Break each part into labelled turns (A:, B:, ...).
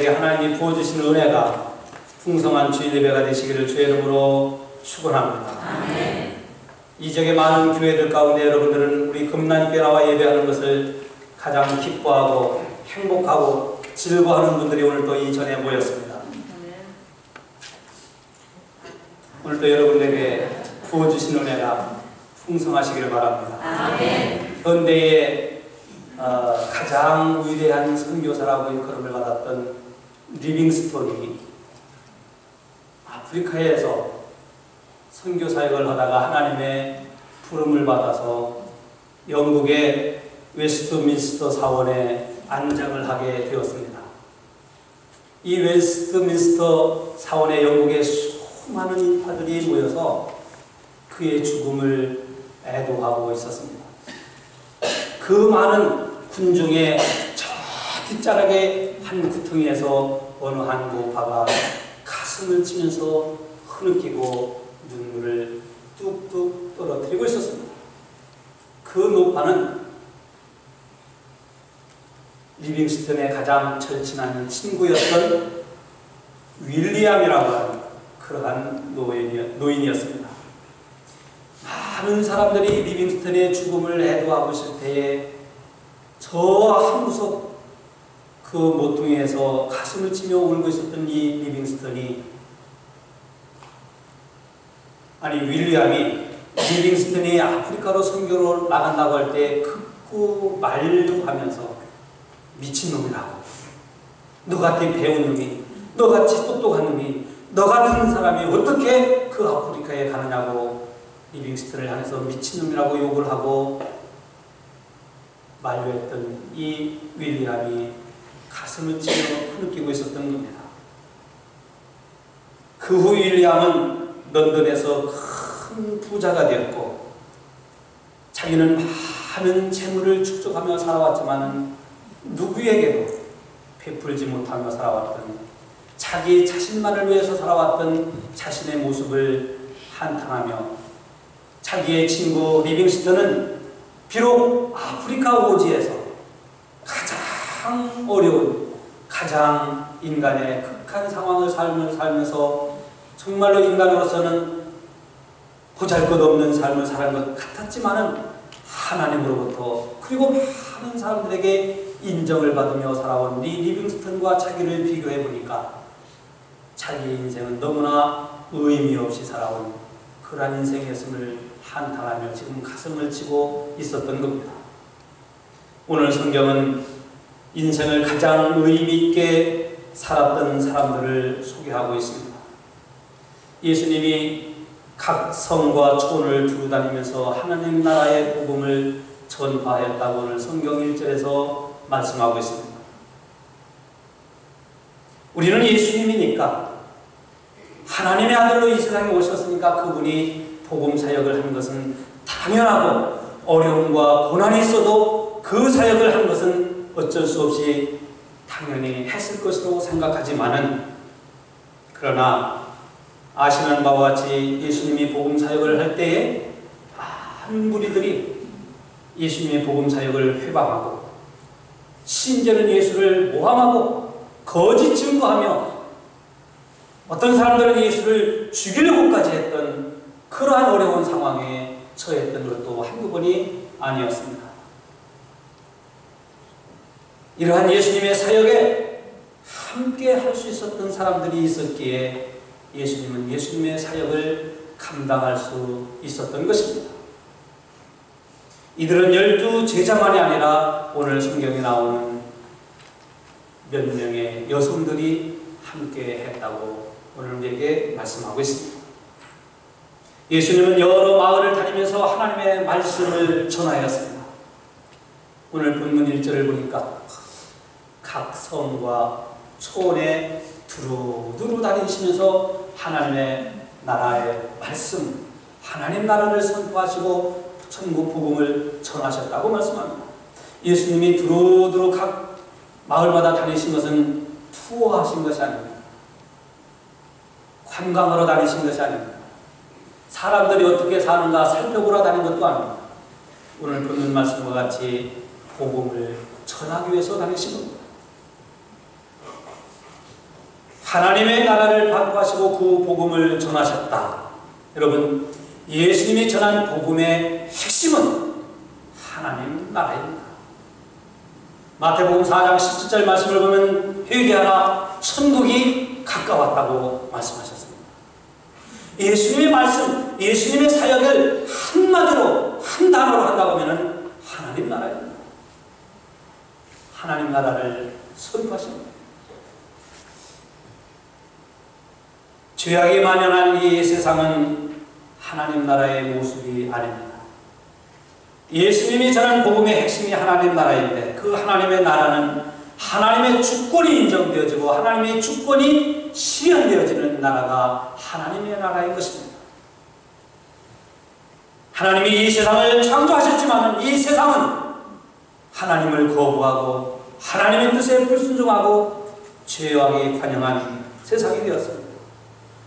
A: 여러분들에게 하나님이 부어주신 은혜가 풍성한 주일 예배가 되시기를 주의 이름으로 축원합니다.
B: 아멘.
A: 이 지역의 많은 교회들 가운데 여러분들은 우리 금난교회 나와 예배하는 것을 가장 기뻐하고 행복하고 즐거워하는 분들이 오늘 또 이 전에 모였습니다. 오늘 또 여러분들에게 부어주신 은혜가 풍성하시기를 바랍니다.
B: 아멘.
A: 현대의 가장 위대한 선교사라고 일컬음을 받았던 리빙스톤이 아프리카에서 선교 사역을 하다가 하나님의 부름을 받아서 영국의 웨스트민스터 사원에 안장을 하게 되었습니다. 이 웨스트민스터 사원에 영국의 수많은 인파들이 모여서 그의 죽음을 애도하고 있었습니다. 그 많은 군중의 저 뒷자락의 한 구덩이에서 어느 한 노파가 가슴을 치면서 흐느끼고 눈물을 뚝뚝 떨어뜨리고 있었습니다. 그 노파는 리빙스턴의 가장 절친한 친구였던 윌리엄이라고 하는 그러한 노인이었습니다. 많은 사람들이 리빙스턴의 죽음을 애도하고 있을 때에 저 한 구석 그 모퉁이에서 가슴을 치며 울고 있었던 이 리빙스턴이 윌리엄이 리빙스턴이 아프리카로 선교로 나간다고 할 때 극구 만류하면서 미친놈이라고, 너같이 배운 놈이, 너같이 똑똑한 놈이, 너 같은 사람이 어떻게 그 아프리카에 가느냐고 리빙스턴을 향해서 미친놈이라고 욕을 하고 만류했던 이 윌리엄이 가슴을 치며 흐느끼고 있었던 겁니다. 그 후 윌리엄은 런던에서 큰 부자가 되었고 자기는 많은 재물을 축적하며 살아왔지만 누구에게도 베풀지 못하며 살아왔던, 자기 자신만을 위해서 살아왔던 자신의 모습을 한탄하며 자기의 친구 리빙스턴은 비록 아프리카 오지에서 가장 어려운, 가장 인간의 극한 상황을 살면서 정말로 인간으로서는 보잘것없는 삶을 사는 것 같았지만은 하나님으로부터 그리고 많은 사람들에게 인정을 받으며 살아온 리빙스턴과 자기를 비교해 보니까 자기의 인생은 너무나 의미 없이 살아온 그러한 인생이었음을 한탄하며 지금 가슴을 치고 있었던 겁니다. 오늘 성경은 인생을 가장 의미 있게 살았던 사람들을 소개하고 있습니다. 예수님이 각 성과 촌을 두루 다니면서 하나님 나라의 복음을 전파하였다고 오늘 성경 1절에서 말씀하고 있습니다. 우리는 예수님이니까, 하나님의 아들로 이 세상에 오셨으니까 그분이 복음 사역을 하는 것은 당연하고, 어려움과 고난이 있어도 그 사역을 한 것은 어쩔 수 없이 당연히 했을 것으로 생각하지만은, 그러나 아시는 바와 같이 예수님이 복음 사역을 할 때에 많은 무리들이 예수님의 복음 사역을 회방하고 심지어는 예수를 모함하고 거짓 증거하며 어떤 사람들은 예수를 죽이려고까지 했던 그러한 어려운 상황에 처했던 것도 한두 번이 아니었습니다. 이러한 예수님의 사역에 함께 할 수 있었던 사람들이 있었기에 예수님은 예수님의 사역을 감당할 수 있었던 것입니다. 이들은 12제자만이 아니라 오늘 성경에 나오는 몇 명의 여성들이 함께 했다고 오늘 우리에게 말씀하고 있습니다. 예수님은 여러 마을을 다니면서 하나님의 말씀을 전하였습니다. 오늘 본문 1절을 보니까 각 성과 촌에 두루두루 다니시면서 하나님의 나라의 말씀, 하나님 나라를 선포하시고 천국 복음을 전하셨다고 말씀합니다. 예수님이 두루두루 각 마을마다 다니신 것은 투어하신 것이 아닙니다. 관광하러 다니신 것이 아닙니다. 사람들이 어떻게 사는가 살펴보러 다닌 것도 아닙니다. 오늘 본문 말씀과 같이 복음을 전하기 위해서 다니신 겁니다. 하나님의 나라를 반포하시고 그 복음을 전하셨다. 여러분, 예수님이 전한 복음의 핵심은 하나님 나라입니다. 마태복음 4장 17절 말씀을 보면 회개하라 천국이 가까웠다고 말씀하셨습니다. 예수님의 말씀, 예수님의 사역을 한마디로 한 단어로 한다고 하면 하나님 나라입니다. 하나님 나라를 선포하십니다. 죄악이 만연한 이 세상은 하나님 나라의 모습이 아닙니다. 예수님이 전한 복음의 핵심이 하나님 나라인데 그 하나님의 나라는 하나님의 주권이 인정되어지고 하나님의 주권이 실현되어지는 나라가 하나님의 나라인 것입니다. 하나님이 이 세상을 창조하셨지만 이 세상은 하나님을 거부하고 하나님의 뜻에 불순종하고 죄악이 관영한 세상이 되었습니다.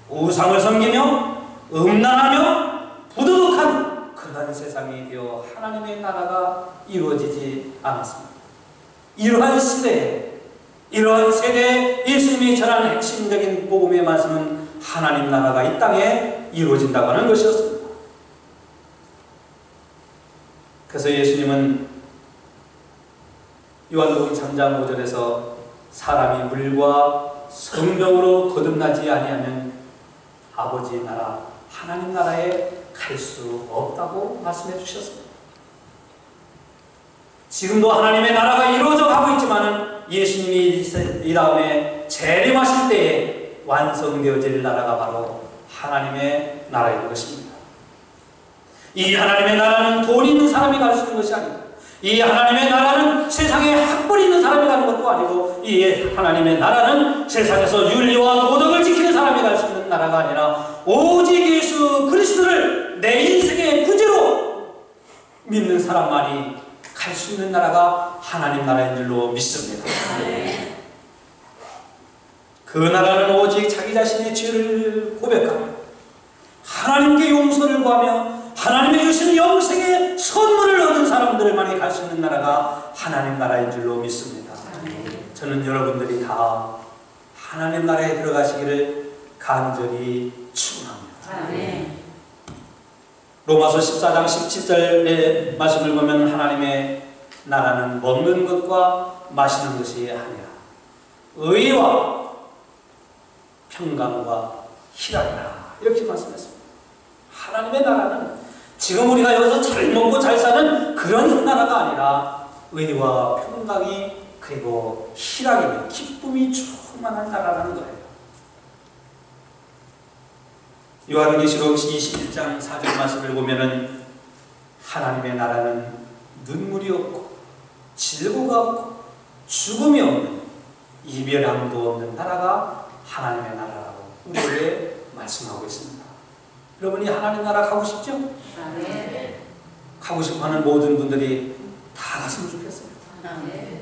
A: 우상을 섬기며 음란하며 부도덕한 그러한 세상이 되어 하나님의 나라가 이루어지지 않았습니다. 이러한 시대에, 이러한 세대에 예수님이 전하는 핵심적인 복음의 말씀은 하나님 나라가 이 땅에 이루어진다고 하는 것이었습니다. 그래서 예수님은 요한복음 3장 5절에서 사람이 물과 성령으로 거듭나지 아니하면 아버지 나라, 하나님 나라에 갈 수 없다고 말씀해 주셨습니다. 지금도 하나님의 나라가 이루어져 가고 있지만 예수님이 이 다음에 재림하실 때에 완성되어질 나라가 바로 하나님의 나라인 것입니다. 이 하나님의 나라는 돈 있는 사람이 갈 수 있는 것이 아닙니다. 이 하나님의 나라는 세상에 학벌 있는 사람이 가는 것도 아니고 이 하나님의 나라는 세상에서 윤리와 도덕을 지키는 사람이 갈 수 있는 나라가 아니라 오직 예수 그리스도를 내 인생의 구주로 믿는 사람만이 갈 수 있는 나라가 하나님 나라인 줄로 믿습니다. 그 나라는 오직 자기 자신의 죄를 고백하며 하나님께 용서를 구하며 하나님이 주시는 영생의 선물을 얻은 사람들만이 갈 수 있는 나라가 하나님 나라인 줄로 믿습니다. 저는 여러분들이 다 하나님 나라에 들어가시기를 간절히 축원합니다. 로마서 14장 17절의 말씀을 보면 하나님의 나라는 먹는 것과 마시는 것이 아니라 의와 평강과 희락이라 이렇게 말씀했습니다. 하나님의 나라는 지금 우리가 여기서 잘 먹고 잘 사는 그런 나라가 아니라 의와 평강이 그리고 희락이며 기쁨이 충만한 나라라는 거예요. 요한계시록 21장 4절 말씀을 보면은 하나님의 나라는 눈물이 없고 질고가 없고 죽음이 없는 이별함도 없는 나라가 하나님의 나라라고 우리에게 말씀하고 있습니다. 여러분이 하나님 나라 가고 싶죠? 네. 가고 싶어하는 모든 분들이 다 갔으면 좋겠습니다. 네.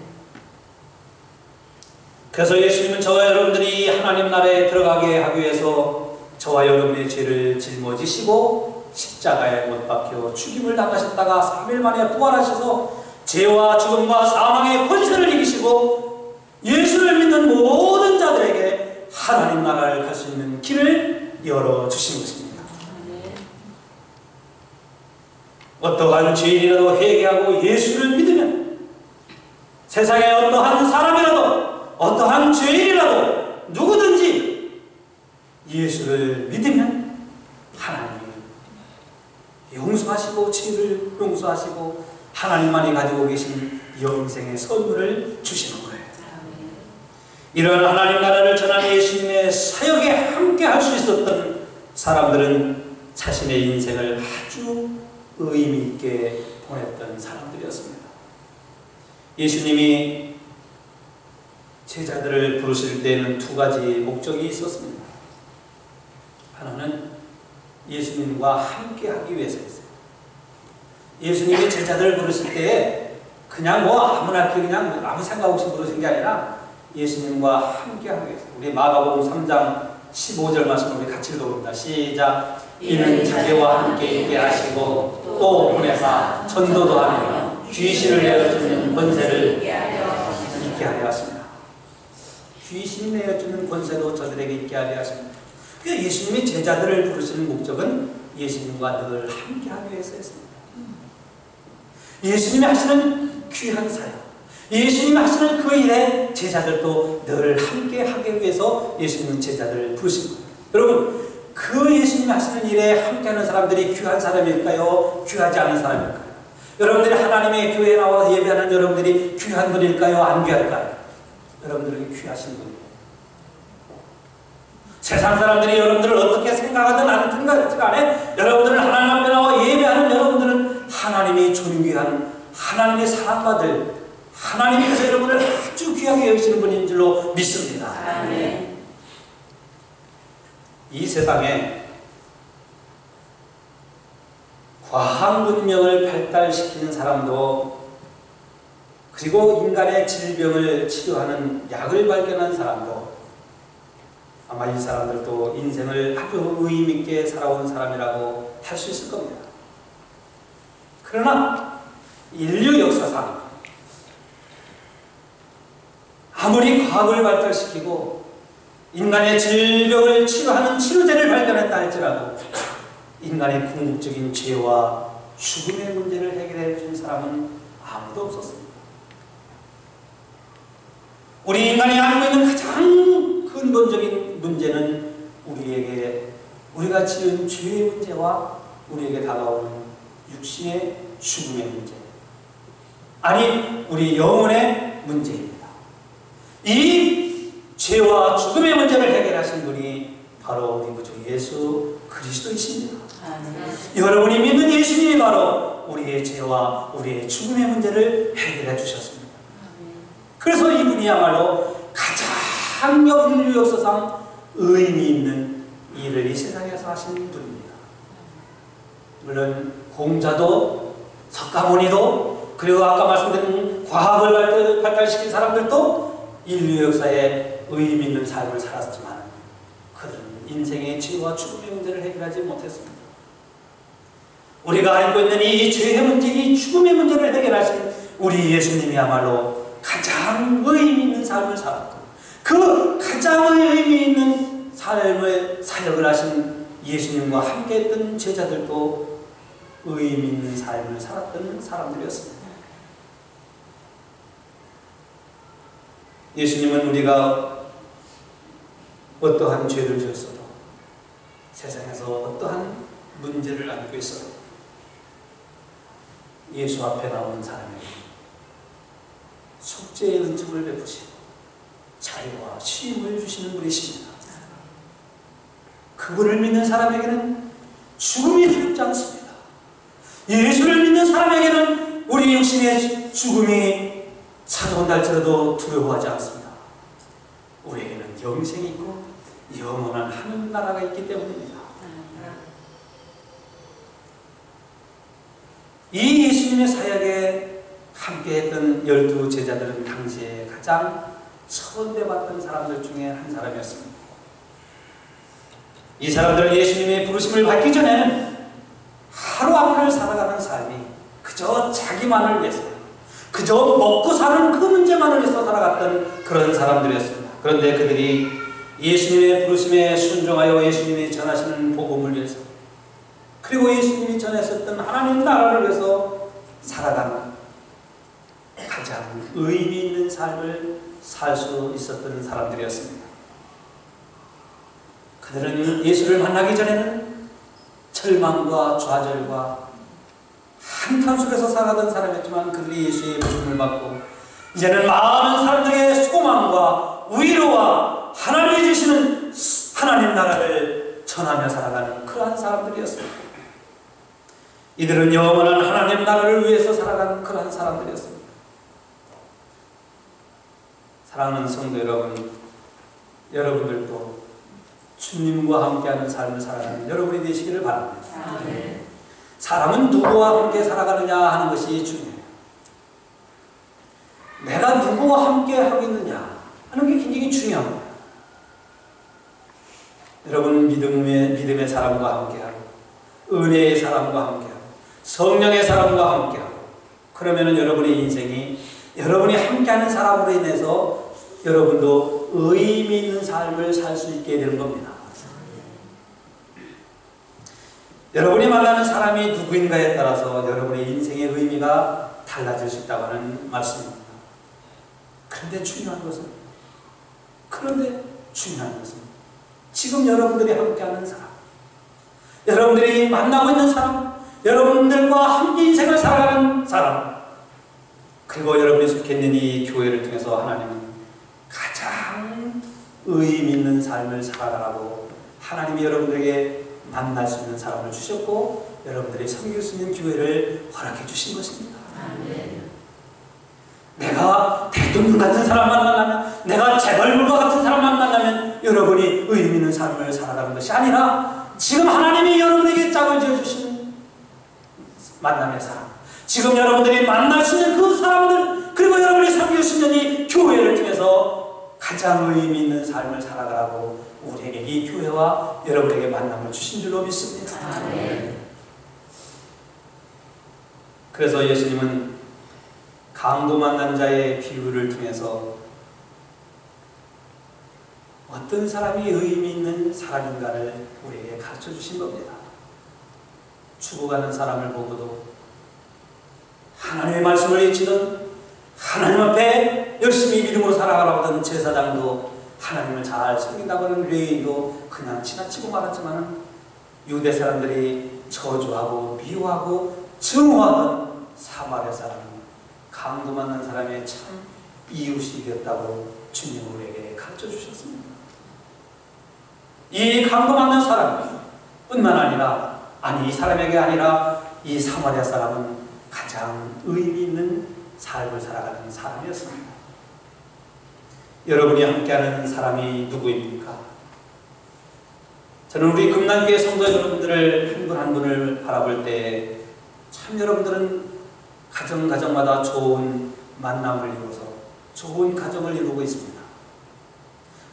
A: 그래서 예수님은 저와 여러분들이 하나님 나라에 들어가게 하기 위해서 저와 여러분의 죄를 짊어지시고 십자가에 못 박혀 죽임을 당하셨다가 3일 만에 부활하셔서 죄와 죽음과 사망의 권세를 이기시고 예수를 믿는 모든 자들에게 하나님 나라를 갈 수 있는 길을 열어주신 것입니다. 어떠한 죄인이라도 회개하고 예수를 믿으면 세상에 어떠한 사람이라도 어떠한 죄인이라도 누구든지 예수를 믿으면 하나님이 용서하시고 죄를 용서하시고 하나님만이 가지고 계신 영생의 선물을 주시는 거예요. 이런 하나님 나라를 전하는 예수님의 사역에 함께 할 수 있었던 사람들은 자신의 인생을 아주 의미 있게 보냈던 사람들이었습니다. 예수님이 제자들을 부르실 때에는 두 가지 목적이 있었습니다. 하나는 예수님과 함께 하기 위해서였어요. 예수님이 제자들을 부르실 때에 그냥 아무나 그냥 아무 생각 없이 부르신 게 아니라 예수님과 함께 하기 위해서. 우리 마가복음 3장 15절 말씀 우리 같이 읽어봅니다. 시작. 이는 자기와 함께 있게 하시고 또 보내사 전도도 하며 귀신을 내어주는 권세를 있게 하려 하십니다. 귀신 내어주는 권세도 저들에게 있게 하려 하십니다. 그러니까 예수님이 제자들을 부르시는 목적은 예수님과 늘 함께하기 위해서였습니다. 예수님이 하시는 귀한 사역, 예수님이 하시는 그 일에 제자들도 늘 함께하기 위해서 예수님은 제자들을 부르신 겁니다. 여러분, 그 예수님이 하시는 일에 함께하는 사람들이 귀한 사람일까요? 귀하지 않은 사람일까요? 여러분들이 하나님의 교회에 나와서 예배하는 여러분들이 귀한 분일까요? 안 귀할까요? 여러분들은 귀하신 분이에요. 세상 사람들이 여러분들을 어떻게 생각하든 안 간에 여러분들은 하나님 앞에 나와 예배하는 여러분들은 하나님이 존귀한, 하나님의 사랑받을, 하나님께서 여러분을 아주 귀하게 여기시는 분인 줄로 믿습니다. 아멘. 이 세상에 과학 문명을 발달시키는 사람도, 그리고 인간의 질병을 치료하는 약을 발견한 사람도, 아마 이 사람들도 인생을 아주 의미있게 살아온 사람이라고 할 수 있을 겁니다. 그러나 인류 역사상 아무리 과학을 발달시키고 인간의 질병을 치료하는 치료제를 발견했다 할지라도 인간의 궁극적인 죄와 죽음의 문제를 해결해 준 사람은 아무도 없었습니다. 우리 인간이 알고 있는 가장 근본적인 문제는 우리가 지은 죄의 문제와 우리에게 다가오는 육신의 죽음의 문제, 아니 우리 영혼의 문제입니다. 이 죄와 죽음의 문제를 해결하신 분이 바로 우리 구주 예수 그리스도이십니다. 여러분이 믿는 예수님이 바로 우리의 죄와 우리의 죽음의 문제를 해결해 주셨습니다. 그래서 이분이야말로 가장 인류 역사상 의미 있는 일을 이 세상에서 하신 분입니다. 물론 공자도 석가모니도, 그리고 아까 말씀드린 과학을 발달시킨 사람들도 인류 역사에 의미 있는 삶을 살았지만 그들은 인생의 죄와 죽음의 문제를 해결하지 못했습니다. 우리가 알고 있는 이 죄의 문제, 이 죽음의 문제를 해결하신 우리 예수님이야말로 가장 의미 있는 삶을 살았고, 그 가장 의미 있는 삶의 사역을 하신 예수님과 함께했던 제자들도 의미 있는 삶을 살았던 사람들이었습니다. 예수님은 우리가 어떠한 죄를 지었어도, 세상에서 어떠한 문제를 안고 있어도 예수 앞에 나오는 사람에게 속죄의 은총을 베푸시고 자유와 쉼을 주시는 분이십니다. 그분을 믿는 사람에게는 죽음이 두렵지 않습니다. 예수를 믿는 사람에게는 우리 육신의 죽음이 찾아온다 할지라도 두려워하지 않습니다. 우리에게는 영생이 있고 영원한 하늘 나라가 있기 때문입니다. 이 예수님의 사역에 함께했던 12 제자들은 당시에 가장 선대받던 사람들 중에 한 사람이었습니다. 이 사람들은 예수님의 부르심을 받기 전에는 하루하루를 살아가는 삶이 그저 자기만을 위해서, 그저 먹고 사는 그 문제만을 위해서 살아갔던 그런 사람들이었습니다. 그런데 그들이 예수님의 부르심에 순종하여 예수님이 전하시는 복음을 위해서, 그리고 예수님이 전하셨던 하나님 나라를 위해서 살아가는 가장 의미 있는 삶을 살 수 있었던 사람들이었습니다. 그들은 예수를 만나기 전에는 절망과 좌절과 한탄 속에서 살아가던 사람이었지만, 그들이 예수의 부름을 받고 이제는 많은 사람들에게 소망과 위로와 하나님이 주시는 하나님 나라를 전하며 살아가는 그러한 사람들이었습니다. 이들은 영원한 하나님 나라를 위해서 살아가는 그러한 사람들이었습니다. 사랑하는 성도 여러분, 여러분들도 주님과 함께하는 삶을 살아가는 여러분이 되시기를 바랍니다. 아멘. 사람은 누구와 함께 살아가느냐 하는 것이 중요해요. 내가 누구와 함께 하고 있느냐 하는 게 굉장히 중요합니다. 여러분 믿음의 사람과 함께하고, 은혜의 사람과 함께하고, 성령의 사람과 함께하고, 그러면은 여러분의 인생이 여러분이 함께하는 사람으로 인해서 여러분도 의미 있는 삶을 살 수 있게 되는 겁니다. 여러분이 만나는 사람이 누구인가에 따라서 여러분의 인생의 의미가 달라질 수 있다고 하는 말씀입니다. 그런데 중요한 것은 지금 여러분들이 함께하는 사람, 여러분들이 만나고 있는 사람, 여러분들과 함께 인생을 살아가는 사람, 그리고 여러분이 속해 있는 이 교회를 통해서 하나님은 가장 의미 있는 삶을 살아가라고 하나님이 여러분들에게 만날 수 있는 사람을 주셨고 여러분들이 섬길 수 있는 교회를 허락해 주신 것입니다. 내가 대통령 같은 사람만 만나면, 내가 재벌물과 같은 사람만 만나면 여러분이 의미 있는 삶을 살아가는 것이 아니라 지금 하나님이 여러분에게 짝을 지어주신 만남의 사람, 지금 여러분들이 만날 수 있는 그 사람들, 그리고 여러분이 섬길 수 있는 이 교회를 통해서 가장 의미 있는 삶을 살아가라고 우리에게 이 교회와 여러분에게 만남을 주신 줄로 믿습니다. 그래서 예수님은 강도 만난 자의 비유를 통해서 어떤 사람이 의미 있는 사람인가를 우리에게 가르쳐 주신 겁니다. 죽어가는 사람을 보고도 하나님의 말씀을 외치던, 하나님 앞에 열심히 믿음으로 살아가라고 하던 제사장도, 하나님을 잘 섬긴다고 하는 레위인도 그냥 지나치고 말았지만 유대 사람들이 저주하고 미워하고 증오하던 사마리아 사람은 강도 만난 사람의 참 이웃이 되었다고 주님은 우리에게 가르쳐 주셨습니다. 이 강도 만난 사람뿐만 아니라, 이 사람에게 아니라 이 사마리아 사람은 가장 의미 있는 삶을 살아가는 사람이었습니다. 여러분이 함께하는 사람이 누구입니까? 저는 우리 금난교회 성도 여러분들을 한 분 한 분을 바라볼 때 참 여러분들은 가정마다 좋은 만남을 이루어서 좋은 가정을 이루고 있습니다.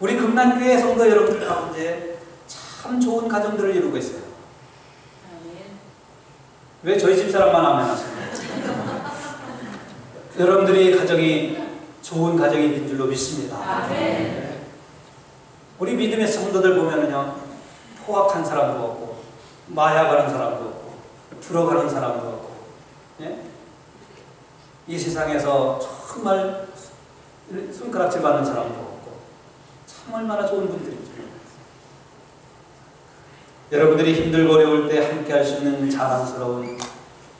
A: 우리 금난교회 성도 여러분들 가운데 참 좋은 가정들을 이루고 있어요. 왜 저희 집사람만 아멘 하십니까? 여러분들이 가정이 좋은 가정이 된 줄로 믿습니다. 우리 믿음의 성도들 보면은요, 포악한 사람도 없고, 마약하는 사람도 없고, 들어가는 사람도 없고, 예? 이 세상에서 정말 손가락질 받는 사람도 없고, 참 얼마나 좋은 분들이죠. 여러분들이 힘들고 어려울 때 함께 할 수 있는 자랑스러운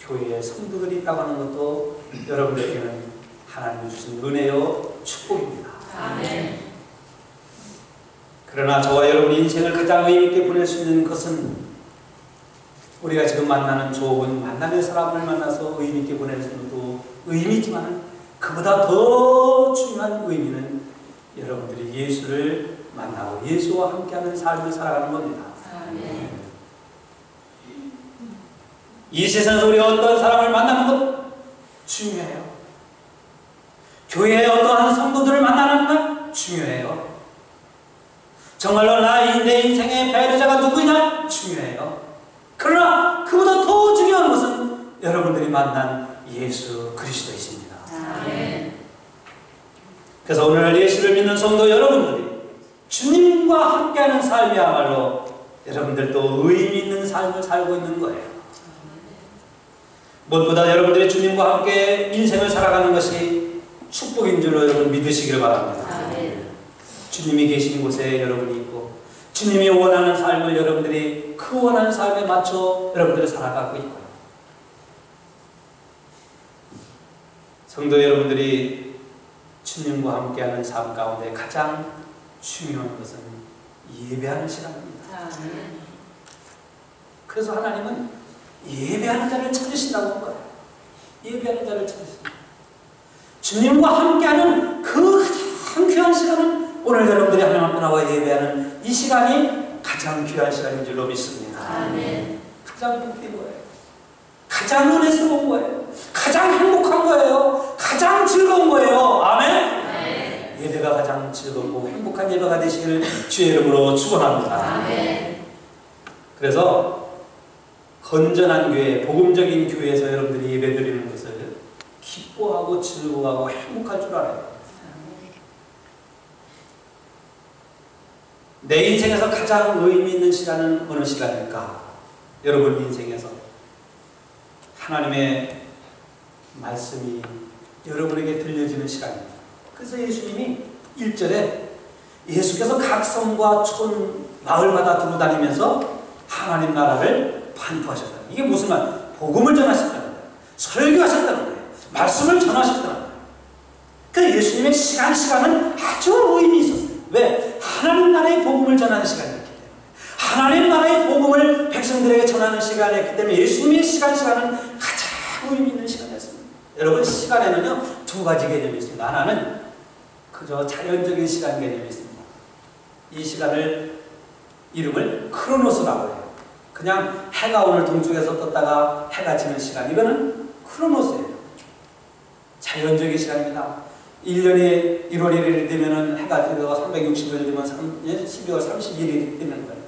A: 교회의 성도들이 있다고 하는 것도 여러분들에게는 하나님이 주신 은혜요 축복입니다. 아멘. 그러나 저와 여러분이 인생을 가장 의미 있게 보낼 수 있는 것은 우리가 지금 만나는 좋은 만남의 사람을 만나서 의미 있게 보낼 수 있는 것도 의미지만 그보다 더 중요한 의미는 여러분들이 예수를 만나고 예수와 함께하는 삶을 살아가는 겁니다. 아멘. 이 세상에서 우리가 어떤 사람을 만나는 것 중요해요. 교회에 어떠한 성도들을 만나는 것 중요해요. 정말로 내 인생의 배려자가 누구냐 중요해요. 그러나 그보다 더 중요한 것은 여러분들이 만난 예수 그리스도이십니다. 아멘. 그래서 오늘 예수를 믿는 성도 여러분들이 주님과 함께하는 삶이야말로 여러분들도 의미 있는 삶을 살고 있는 거예요. 무엇보다 여러분들이 주님과 함께 인생을 살아가는 것이 축복인 줄로 여러분 믿으시기를 바랍니다. 아멘. 주님이 계신 곳에 여러분이 있고 주님이 원하는 삶을 여러분들이 그 원하는 삶에 맞춰 여러분들이 살아가고 있고요. 성도 여러분들이 주님과 함께하는 삶 가운데 가장 중요한 것은 예배하는 시간입니다. 아멘. 그래서 하나님은 예배하는 자를 찾으신다고 한 거예요. 예배하는 자를 찾으신다. 주님과 함께하는 그 가장 귀한 시간은 오늘 여러분들이 하나님 앞에 나와 예배하는 이 시간이 가장 귀한 시간인 줄로 믿습니다. 아멘. 가장 복된 거예요. 가장 은혜스러운 거예요. 가장 행복한 거예요. 가장 즐거운 거예요. 아멘. 네. 예배가 가장 즐겁고 행복한 예배가 되시기를 주의 이름으로 축원합니다. 아멘. 그래서 건전한 교회, 복음적인 교회에서 여러분들이 예배드리는 것을 기뻐하고 즐거워하고 행복할 줄 알아요. 내 인생에서 가장 의미 있는 시간은 어느 시간일까? 여러분 인생에서 하나님의 말씀이 여러분에게 들려지는 시간입니다. 그래서 예수님이 1절에 예수께서 각 성과 촌, 마을마다 두루 다니면서 하나님 나라를 반포하셨다. 이게 무슨 말? 복음을 전하셨다는 거예요. 설교하셨다는 거예요. 말씀을 전하셨다는 거예요. 그 예수님의 시간은 아주 의미 있었어요. 왜? 하나님 나라의 복음을 전하는 시간이었기 때문에. 하나님 나라의 복음을 백성들에게 전하는 시간이었기 때문에 예수님의 시간은 가장 의미 있는 시간이었습니다. 여러분, 시간에는요, 두 가지 개념이 있습니다. 하나는 그저 자연적인 시간 개념이 있습니다. 이 시간을 이름을 크로노스라고 해요. 그냥 해가 오늘 동쪽에서 떴다가 해가 지는 시간, 이거는 크로노스예요. 자연적인 시간입니다. 1년에 1월 1일이 되면 해가 뜨고 360일 되면 12월 31일이 되는 거예요.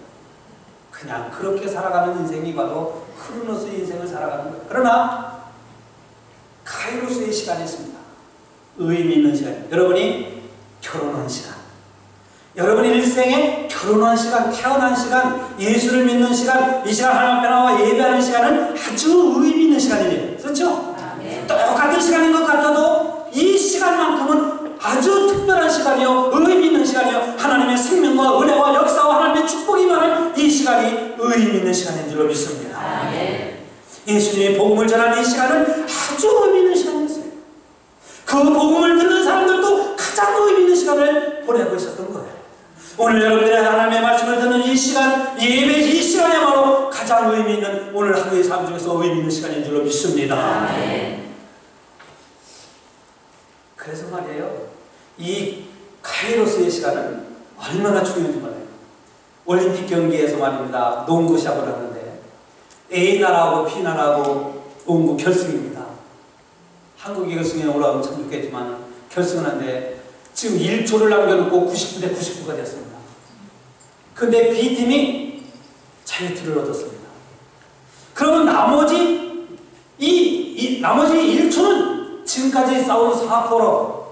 A: 그냥 그렇게 살아가는 인생이 바로 크로노스 인생을 살아가는 거예요. 그러나 카이로스의 시간이 있습니다. 의미 있는 시간. 여러분이 결혼한 시간, 여러분이 일생에 결혼한 시간, 태어난 시간, 예수를 믿는 시간, 이 시간 하나님 앞에 나와 예배하는 시간은 아주 의미 있는 시간이에요. 그렇죠? 네. 똑같은 시간인 것 같아도 이 시간만큼은 아주 특별한 시간이요, 의미 있는 시간이요, 하나님의 생명과 은혜와 역사와 하나님의 축복이 많은 이 시간이 의미 있는 시간인 줄로 믿습니다. 네. 예수님의 복음을 전하는 이 시간은 아주 의미 있는 시간이었어요. 그 복음을 듣는 사람들도 가장 의미 있는 시간을 보내고 있었던 거예요. 오늘 여러분들의 하나님의 말씀을 듣는 이 시간, 예배 이 시간이야말로 가장 의미 있는, 오늘 하루의 삶 중에서 의미 있는 시간인 줄로 믿습니다. 네. 그래서 말이에요, 이 카이로스의 시간은 얼마나 중요한지 말이에요. 올림픽 경기에서 말입니다, 농구 시합을 하는데 A나라하고 B나라하고 농구 결승입니다. 한국이 결승에 올라오면 참 좋겠지만 결승은 한데 지금 1초를 남겨놓고 99대 99가 됐습니다. 근데 B팀이 자유투를 얻었습니다. 그러면 나머지 나머지 1초는 지금까지 싸운 4포로,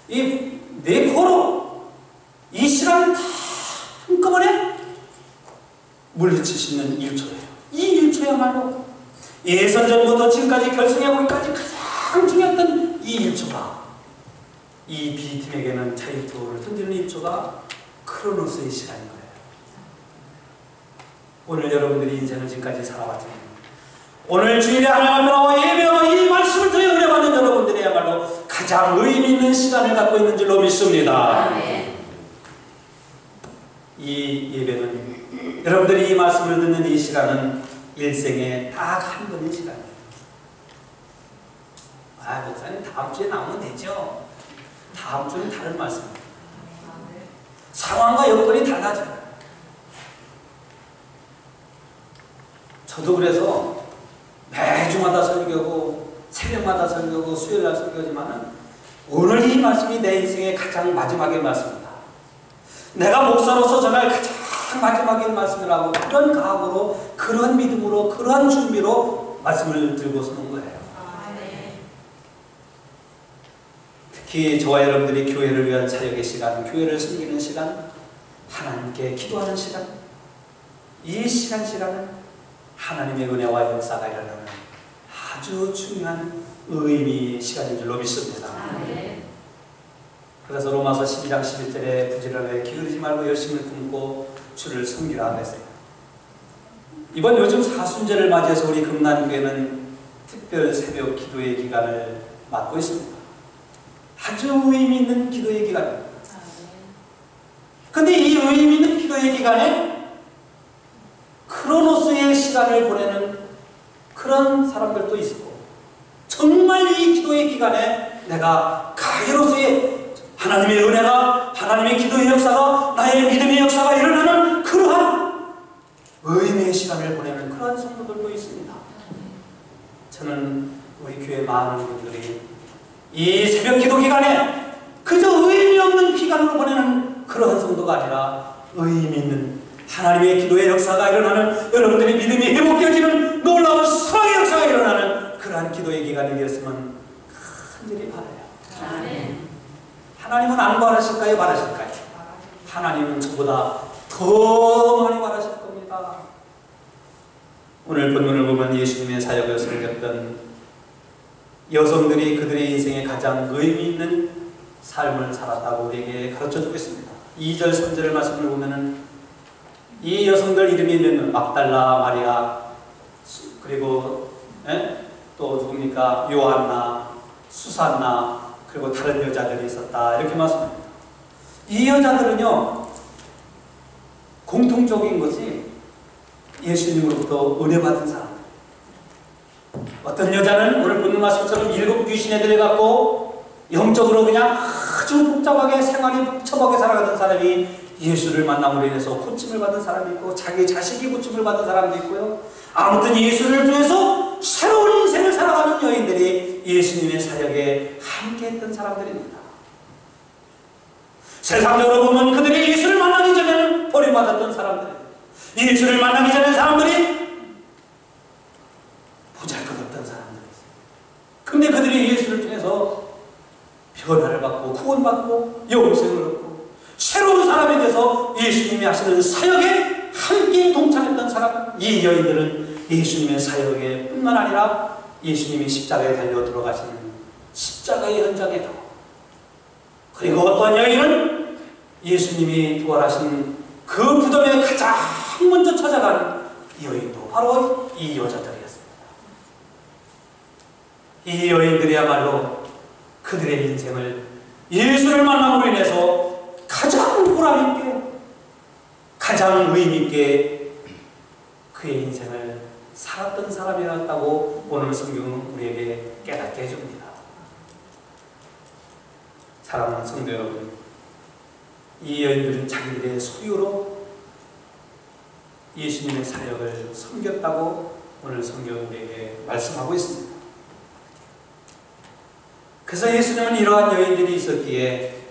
A: 이 4포로 이 시간을 다 한꺼번에 물리칠 수 있는 1초예요. 이 1초야말로 예선전부터 지금까지 결승에 오기까지 가장 중요했던 이 1초가, 이 B팀에게는 자유투를 던지는 1초가 크로노스의 시간인 거예요. 오늘 여러분들이 인생을 지금까지 살아왔지만, 오늘 주일에 하나님 앞에 나와 예배하고 이 말씀을 통해 은혜받는 여러분들이야말로 가장 의미 있는 시간을 갖고 있는 줄로 믿습니다. 이 예배는, 여러분들이 이 말씀을 듣는 이 시간은 일생에 딱 한 번의 시간이에요. 아, 목사님 다음 주에 나오면 되죠. 다음 주는 다른 말씀입니다. 상황과 여건이 달라져요. 저도 그래서 매주마다 설교고 새벽마다 설교고 수요일날 설교지만은 오늘 이 말씀이 내 인생의 가장 마지막의 말씀이다. 내가 목사로서 전할 가장 마지막의 말씀이라고, 그런 각오로, 그런 믿음으로, 그런 준비로 말씀을 들고 서는 거예요. 특히 저와 여러분들이 교회를 위한 사역의 시간, 교회를 섬기는 시간, 하나님께 기도하는 시간, 이 시간은 하나님의 은혜와 역사가 일어나는 아주 중요한 의미의 시간인 줄로 믿습니다. 그래서 로마서 12장 11절에 부지런하게 기울이지 말고 열심을 품고 주를 섬기라 했어요. 이번 요즘 사순절을 맞이해서 우리 금난교회는 특별 새벽 기도의 기간을 맞고 있습니다. 아주 의미 있는 기도의 기간입니다. 그런데 이 의미 있는 기도의 기간에 크로노스의 시간을 보내는 그런 사람들도 있고, 정말 이 기도의 기간에 내가 카이로스의 하나님의 은혜가, 하나님의 기도의 역사가, 나의 믿음의 역사가 일어나는 그러한 의미의 시간을 보내는 그러한 성도들도 있습니다. 저는 우리 교회 많은 분들이 이 새벽 기도 기간에 그저 의미 없는 기간으로 보내는 그러한 성도가 아니라 의미 있는 하나님의 기도의 역사가 일어나는, 여러분들의 믿음이 회복되어지는 놀라운 사랑의 역사가 일어나는 그러한 기도의 기간이 되었으면 간절히 바라요. 아멘. 하나님은 안 바라실까요? 바라실까요? 하나님은 저보다 더 더 많이 바라실 겁니다. 오늘 본문을 보면 예수님의 사역을 섬겼던 여성들이 그들의 인생에 가장 의미 있는 삶을 살았다고 우리에게 가르쳐주고 있습니다. 2절 3절의 말씀을 보면은 이 여성들 이름이 있는 막달라 마리아, 그리고 또 누굽니까? 요한나, 수산나, 그리고 다른 여자들이 있었다, 이렇게 말씀합니다. 이 여자들은요, 공통적인 것이 예수님으로부터 은혜 받은 사람들. 어떤 여자는 오늘 보는 말씀처럼 7 귀신에 들려갖고 영적으로 그냥 아주 복잡하게 생활이 복잡하게 살아가던 사람이 예수를 만남으로 인해서 고침을 받은 사람이 있고, 자기 자식이 고침을 받은 사람도 있고요. 아무튼 예수를 통해서 새로운 인생을 살아가는 여인들이 예수님의 사역에 함께했던 사람들입니다. 세상적으로 보면 그들이 예수를 만나기 전에는 버림받았던 사람들이에요. 예수를 만나기 전에 사람들이 보잘것없던 사람들이었어요. 근데 그들이 예수를 통해서 변화를 받고 구원받고 영생을 얻고 새로운 사람이 돼서 예수님이 하시는 사역에 함께 동참했던 사람, 이 여인들은 예수님의 사역에 뿐만 아니라 예수님이 십자가에 달려 들어가시는 십자가의 현장에도, 그리고 어떤 여인은 예수님이 부활하신 그 무덤에 가장 먼저 찾아간 여인도 바로 이 여자들이었습니다. 이 여인들이야말로 그들의 인생을 예수를 만남으로 인해서 가장 보람있게, 가장 의미있게 그의 인생을 살았던 사람이었다고 오늘 성경은 우리에게 깨닫게 해줍니다. 사랑하는 성도 여러분, 이 여인들은 자기들의 소유로 예수님의 사역을 섬겼다고 오늘 성경은 우리에게 말씀하고 있습니다. 그래서 예수님은 이러한 여인들이 있었기에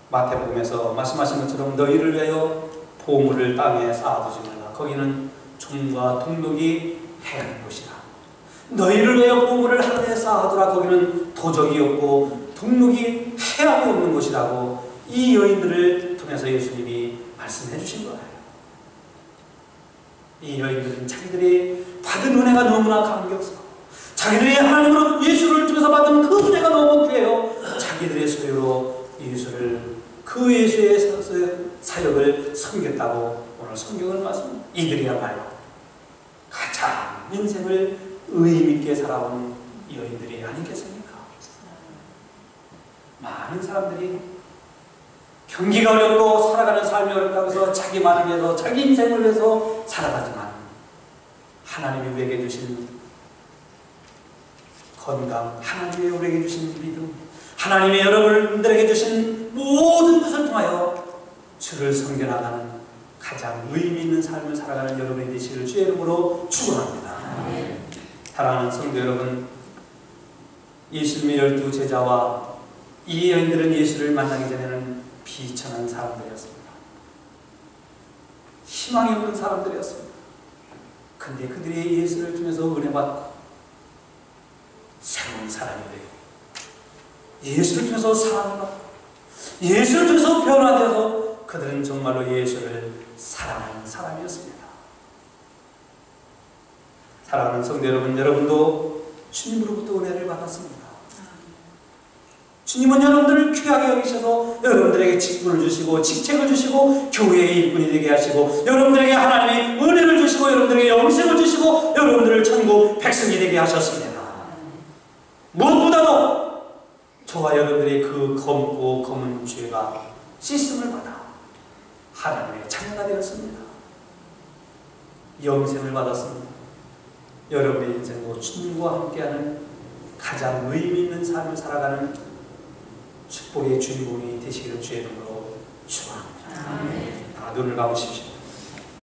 A: 마태복음에서 말씀하신 것처럼 너희를 위하여 보물을 땅에 쌓아두지 말라. 거기는 종과 동독이 해하는 곳이라. 너희를 위하여 보물을 하늘에 쌓아두라. 거기는 도적이 없고 동독이 해하고 없는 곳이라고 이 여인들을 통해서 예수님이 말씀해 주신 거예요. 이 여인들은 자기들이 받은 은혜가 너무나 감격스러워, 자기들이 하나님으로 예수를 통해서 받은 그 은혜가 너무 귀해요. 자기들의 소유로 예수를, 그 예수의 사역을 섬겼다고 오늘 성경을 말씀합니다. 이들이야말로 가장 인생을 의미있게 살아온 여인들이 아니겠습니까? 많은 사람들이 경기가 어렵고 살아가는 삶이 어렵다고 해서 자기만을 위해서, 자기 인생을 위해서 살아가지만 하나님이 우리에게 주신 건강, 하나님이 우리에게 주신 믿음, 하나님이 여러분들에게 주신 모든 것을 통하여 주를 섬겨나가는 가장 의미 있는 삶을 살아가는 여러분이 되시기를 주의 이름으로 축원합니다. 사랑하는 성도 여러분, 예수님의 12 제자와 이 여인들은 예수를 만나기 전에는 비천한 사람들이었습니다. 희망이 없는 사람들이었습니다. 근데 그들이 예수를 통해서 은혜 받고 새로운 사람이 되고, 예수를 통해서 사랑을 받고, 예수를 통해서 변화되어서 그들은 정말로 예수를 사랑하는 사람이었습니다. 사랑하는 성도 여러분, 여러분도 주님으로부터 은혜를 받았습니다. 주님은 여러분들을 귀하게 여기셔서 여러분들에게 직분을 주시고 직책을 주시고 교회의 일꾼이 되게 하시고, 여러분들에게 하나님의 은혜를 주시고 여러분들에게 영생을 주시고 여러분들을 천국 백성이 되게 하셨습니다. 무엇보다도 저와 여러분들의 그 검고 검은 죄가 씻음을 받아 하나님의 자녀가 되었습니다. 영생을 받았습니다. 여러분의 인생도 주님과 함께하는 가장 의미 있는 삶을 살아가는 축복의 주인공이 되시기를 주의 이름으로 축원합니다. 다 눈을 감으십시오.